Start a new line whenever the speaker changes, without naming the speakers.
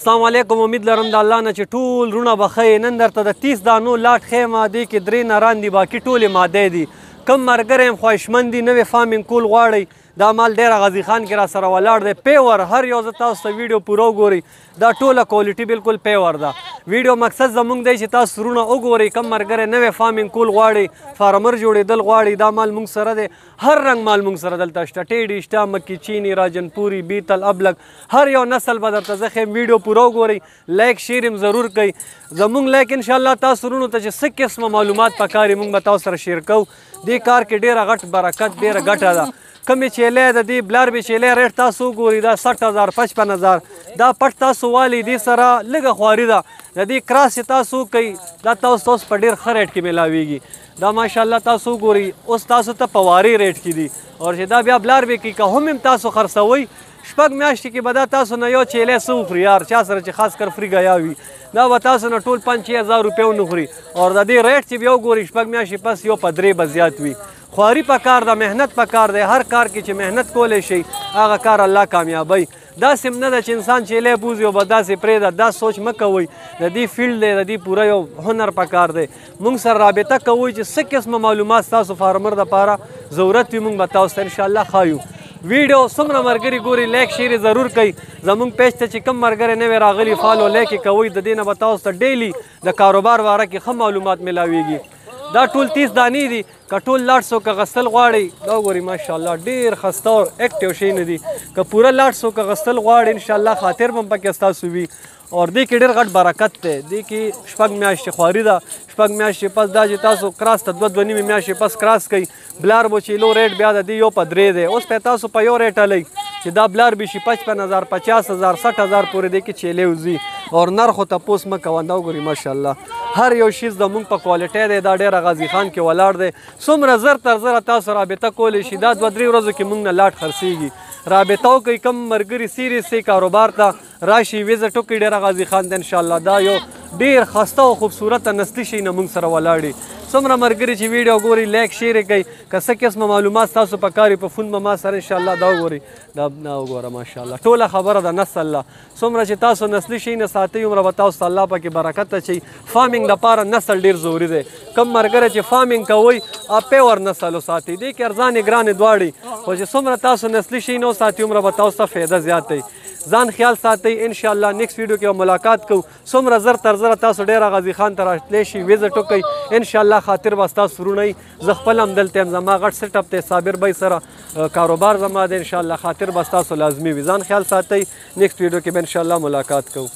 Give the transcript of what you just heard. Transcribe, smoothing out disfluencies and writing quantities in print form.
السلام علیکم. امید لرم د الله نه چې ټول رونه به ښه نن درته د 30 دانو لاټ ښیم. دې کې 3 نران دي، باقي ټولې مادې دي. کم ملګری یم خواهشمند دي نوې فارمینګ کول غواړئ، دا مال ډېر غازي خان کې را سره ولاړ دی. پیور هر یو زه تاسو ته ویډیو پوره وګورئ، دا ټوله کوالټي بالکل پیور ده. ویډیو مقصد زموږ دی چې تاسو رونه وګورئ. کم ملګری نوې فارمینګ کول غواړئ، فارمر جوړېدل غواړئ، دا مال موږ سره دی. هر رنګ مال موږ سره دلته شته، ټیډي شته، مکي چیني، راجنپوري، بیتل، ابلک، هر یو نسل به درته زه ښیم. ویډیو پوره وګورئ، لایک شیر هم ضرور کوئ. زموږ لایک انشاءالله تاسو رونو ته چې څه قسمه معلومات پکار وي موږ به تاسو سره شیر کوو. دې کار کې ډېره غټ برکت، ډېره ګټه ده. کمې چیلې د دې بلاربې چیلې ریټ تاسو وګورئ، دا 60,000 55,000. دا پټ تاسو والی دې سره لږه خواري ده. د دې کراس چې تاسو کوئ دا تاسو په ډېر ښه ریټ کې میلاویږي. دا ماشاءالله تاسو وګورئ، اوس تاسو ته په واري ریټ کې دي. او چې دا بیا بلاربې کې که هم تاسو خرڅوئ 6 میاشتې کې به دا تاسو نه یو چیلې څه وخوري یار، چا سره چې خاص کر فری ګیا وي، دا به تاسو نه ټول 5-6 روپۍ ونه خوري. او د دې ریټ چې بیا وګورئ 6 میاشتې پس یو په 3 به زیات وي. خواري پکار ده، محنت پکار دی. هر کار کې چې محنت کولی شئ هغه کار الله کامیابوي. داسې هم نه ده چې انسان چیلې بوځي او به داسې پرېږده، دا سوچ مه کوئ. د دې فیلډ دی، د دې پوره یو هنر پکار دی. موږ سره رابطه کوئ چې څه قسمه معلومات ستاسو فارمر دپاره ضرورت وي موږ به تاسو ته انشاءالله ښایو. ویډیو څومره ملګري ګوري لایک شیر ضرور کوئ. زموږ پیج ته چې کوم ملګری نوی راغلي فالو لایک یې کوئ. د دې نه به تاسو ته ډیلي د کاروبار باره کې ښه معلومات میلاویږي. دا ټول 30 دانې دي. که ټول لاټ سو که غسل غواړئ، دا وګورئ ماشاءالله ډېر خسته او اکټیو شی نه دي. که پوره لاټ سو که غسل غواړئ انشاءالله خاطر به هم پکې ستاسو وي. او دې کې ډېر غټ برکت دی. دې کې 6 میاشتې خواري ده. 6 میاشتې پس دا چې تاسو کراس ته 2-2.5 میاشتې پس کراس کوئ، بلار بو چیلو ریټ بیا د دې یو په 3 دی. اوس په تاسو په یو ریټ هلئ چې دا بلار به شي 55,000 50,000 60,000 پورې دې کې چیلې وځي. او نرخ خو تپوس مه کوه. دا وګورئ ماشاءالله هر یو شیز زموږ په کوالټۍ دی. دا ډېره غازي خان کې ولاړ دی. څومره زر تر زره تاسو رابطه کولی شي. دا 2-3 ورځو کې موږ نه لاټ خرڅېږي. رابطه وکړئ. کم ملګري سیریس دی کاروبار ته راشي ویزټ وکړئ. ډېره غازي خان دی انشاءالله. دا یو ډېر ښایسته او خوبصورته نسلي شي نه موږ سره ولاړ. څومره ملګري چې ویډیو ګوري لایک شیر یې کوئ. که څه قسمه معلومات ستاسو په کار وي په فون به ما سره انشاءالله دا وګورئ. دا وګوره ماشاءالله ټوله خبره ده نسل له. څومره چې تاسو نسلي شي نه ساتئ هومره به تاسو ته الله پکې برکت اچوي. فارمینګ دپاره نسل ډېر ضروري دی. کم ملګری چې فارمینګ کوئ پیور نسل وساتئ. دې کې ارزانې ګرانې دواړې، خو چې څومره تاسو نسلي شي نه وساتئ هومره به تاسو ته فایده زیاتی. ځان خیال ساتئ. انشاءالله نیکسټ ویډیو کې به ملاقات کوو. څومره زر تر زره تاسو ډېره غازي خان ته راتلی شي ویزټ وکئ. انشاءالله خاطر به ستاسو رونه وي. زه خپل هم دلته یم، زما غټ سیټ اپ دی. صابر بی سره کاروبار زما دی. انشاءالله خاطر به ستاسو لازمي وي. ځان خیال ساتئ. نیکسټ ویډیو کې به انشاءالله ملاقات کوو.